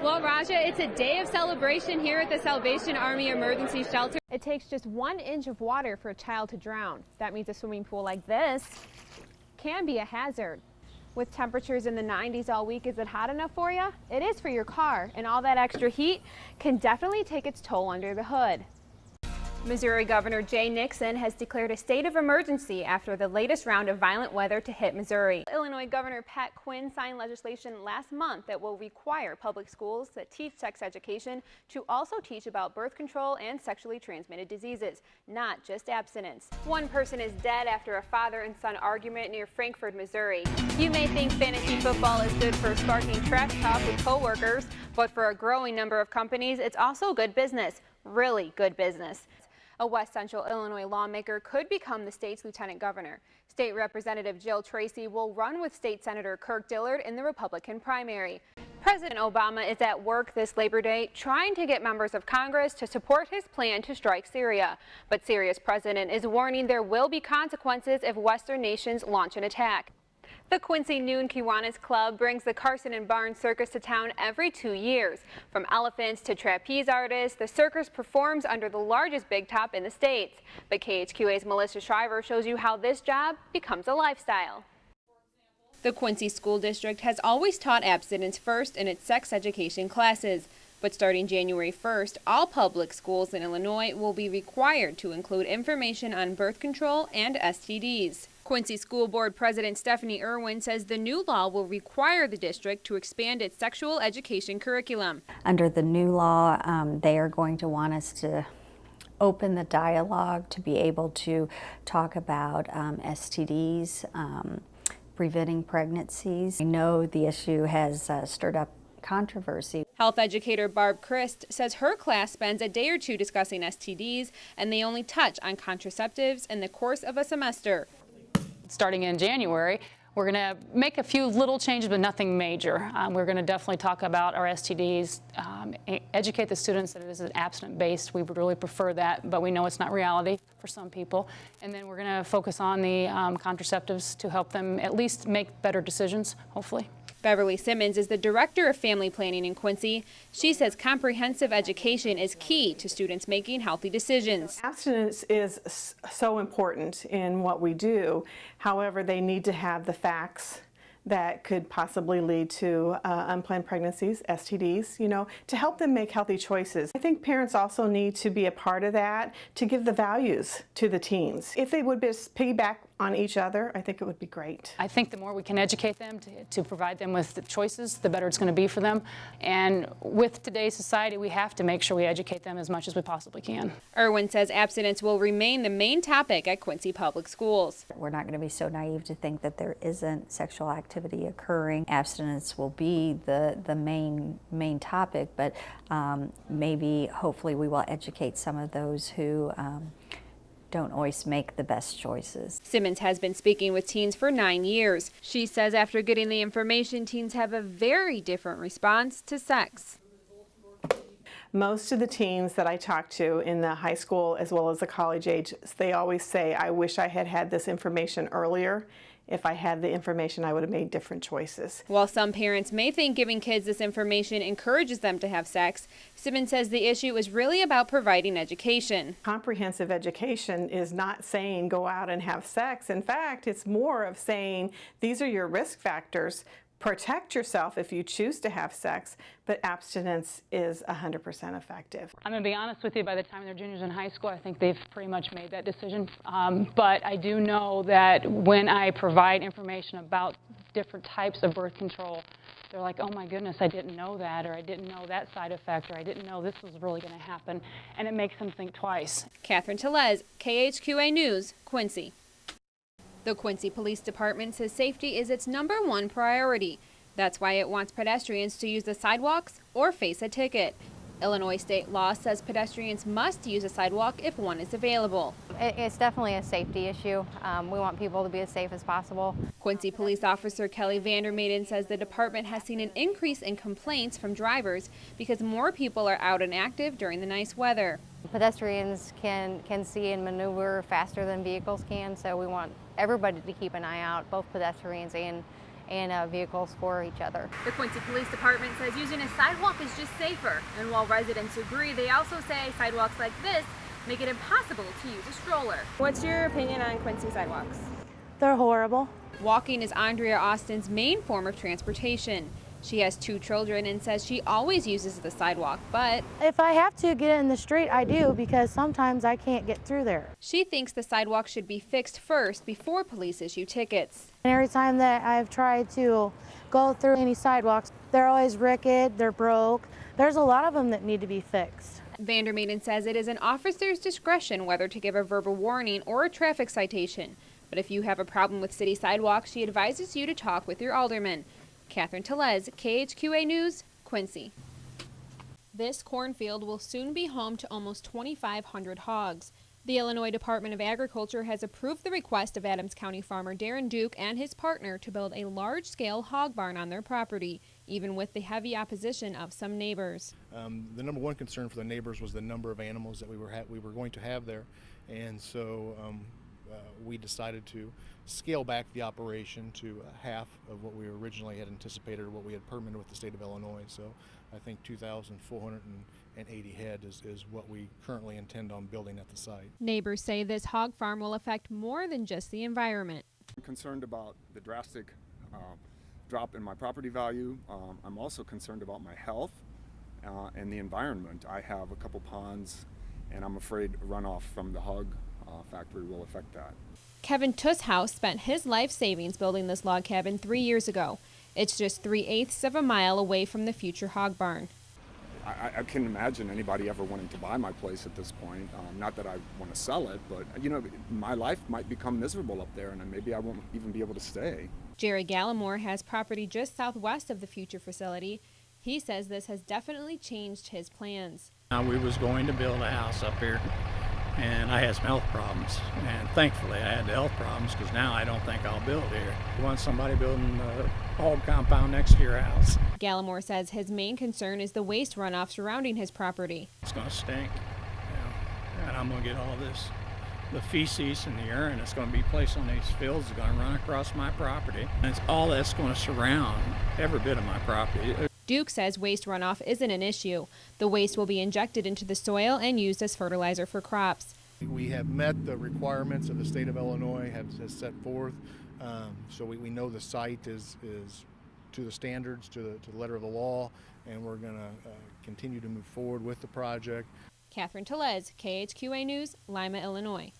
Well, Raja, it's a day of celebration here at the Salvation Army Emergency Shelter. It takes just 1 inch of water for a child to drown. That means a swimming pool like this can be a hazard. With temperatures in the 90s all week, is it hot enough for you? It is for your car, and all that extra heat can definitely take its toll under the hood. Missouri Governor Jay Nixon has declared a state of emergency after the latest round of violent weather to hit Missouri. Illinois Governor Pat Quinn signed legislation last month that will require public schools that teach sex education to also teach about birth control and sexually transmitted diseases, not just abstinence. One person is dead after a father and son argument near Frankfort, Missouri. You may think fantasy football is good for sparking trash talk with coworkers, but for a growing number of companies, it's also good business, really good business. A West Central Illinois lawmaker could become the state's lieutenant governor. State Representative Jill Tracy will run with State Senator Kirk Dillard in the Republican primary. President Obama is at work this Labor Day trying to get members of Congress to support his plan to strike Syria. But Syria's president is warning there will be consequences if Western nations launch an attack. The Quincy Noon Kiwanis Club brings the Carson and Barnes Circus to town every 2 years. From elephants to trapeze artists, the circus performs under the largest big top in the States. But KHQA's Melissa Shriver shows you how this job becomes a lifestyle. The Quincy School District has always taught abstinence first in its sex education classes. But starting January 1st, all public schools in Illinois will be required to include information on birth control and STDs. Quincy School Board President Stephanie Irwin says the new law will require the district to expand its sexual education curriculum. Under the new law, they are going to want us to open the dialogue to be able to talk about STDs, preventing pregnancies. I know the issue has stirred up controversy. Health educator Barb Christ says her class spends a day or two discussing STDs, and they only touch on contraceptives in the course of a semester. Starting in January, we're going to make a few little changes, but nothing major. We're going to definitely talk about our STDs, educate the students that it is abstinent-based. We would really prefer that, but we know it's not reality for some people. And then we're going to focus on the contraceptives to help them at least make better decisions, hopefully. Beverly Simmons is the director of family planning in Quincy. She says comprehensive education is key to students making healthy decisions. Abstinence is so important in what we do. However, they need to have the facts that could possibly lead to unplanned pregnancies, STDs, to help them make healthy choices. I think parents also need to be a part of that, to give the values to the teens. If they would just piggyback on each other, I think it would be great. I think the more we can educate them to provide them with the choices, the better it's going to be for them. And with today's society, we have to make sure we educate them as much as we possibly can. Irwin says abstinence will remain the main topic at Quincy Public Schools. We're not going to be so naive to think that there isn't sexual activity occurring. Abstinence will be the main topic, but maybe, hopefully, we will educate some of those who don't always make the best choices. Simmons has been speaking with teens for 9 years. She says after getting the information, teens have a very different response to sex. Most of the teens that I talk to in the high school as well as the college age, they always say, I wish I had had this information earlier. If I had the information, I would have made different choices. While some parents may think giving kids this information encourages them to have sex, Simmons says the issue is really about providing education. Comprehensive education is not saying go out and have sex. In fact, it's more of saying these are your risk factors. Protect yourself if you choose to have sex, but abstinence is 100% effective. I'm going to be honest with you, by the time they're juniors in high school, I think they've pretty much made that decision. But I do know that when I provide information about different types of birth control, they're like, oh my goodness, I didn't know that, or I didn't know that side effect, or I didn't know this was really going to happen. And it makes them think twice. Katherine Tellez, KHQA News, Quincy. The Quincy Police Department says safety is its #1 priority. That's why it wants pedestrians to use the sidewalks or face a ticket. Illinois state law says pedestrians must use a sidewalk if one is available. It's definitely a safety issue. We want people to be as safe as possible. Quincy Police Officer Kelly Vandermaiden says the department has seen an increase in complaints from drivers because more people are out and active during the nice weather. Pedestrians can see and maneuver faster than vehicles can, so we want everybody to keep an eye out, both pedestrians and vehicles for each other. The Quincy Police Department says using a sidewalk is just safer. And while residents agree, they also say sidewalks like this make it impossible to use a stroller. What's your opinion on Quincy sidewalks? They're horrible. Walking is Andrea Austin's main form of transportation. She has 2 children and says she always uses the sidewalk, but If I have to get in the street, I do, because sometimes I can't get through there. she thinks the sidewalk should be fixed first before police issue tickets. And every time that I've tried to go through any sidewalks, they're always rickety, they're broke. There's a lot of them that need to be fixed. Vandermaiden says it is an officer's discretion whether to give a verbal warning or a traffic citation. But if you have a problem with city sidewalks, she advises you to talk with your alderman. Katherine Tellez, KHQA News, Quincy. This cornfield will soon be home to almost 2,500 hogs. The Illinois Department of Agriculture has approved the request of Adams County farmer Darren Duke and his partner to build a large-scale hog barn on their property, even with the heavy opposition of some neighbors. The number one concern for the neighbors was the number of animals that we were going to have there, and so we decided to scale back the operation to half of what we originally had anticipated or what we had permitted with the state of Illinois. So I think 2,480 head is what we currently intend on building at the site. Neighbors say this hog farm will affect more than just the environment. I'm concerned about the drastic drop in my property value. I'm also concerned about my health and the environment. I have a couple ponds, and I'm afraid runoff from the hog factory will affect that. Kevin Tushouse spent his life savings building this log cabin 3 years ago. It's just 3/8 of a mile away from the future hog barn. I can't imagine anybody ever wanting to buy my place at this point. Not that I want to sell it, but you know, my life might become miserable up there, and maybe I won't even be able to stay. Jerry Gallimore has property just southwest of the future facility. He says this has definitely changed his plans. We was going to build a house up here, and I had some health problems, and thankfully I had the health problems, because now I don't think I'll build here. You want somebody building a hog compound next to your house. Gallimore says his main concern is the waste runoff surrounding his property. It's going to stink, and I'm going to get all this, the feces and the urine that's going to be placed on these fields is going to run across my property, and it's all that's going to surround every bit of my property. Duke says waste runoff isn't an issue. The waste will be injected into the soil and used as fertilizer for crops. We have met the requirements of the state of Illinois has set forth, so we know the site is to the standards, to the letter of the law, and we're going to continue to move forward with the project. Katherine Tellez, KHQA News, Lima, Illinois.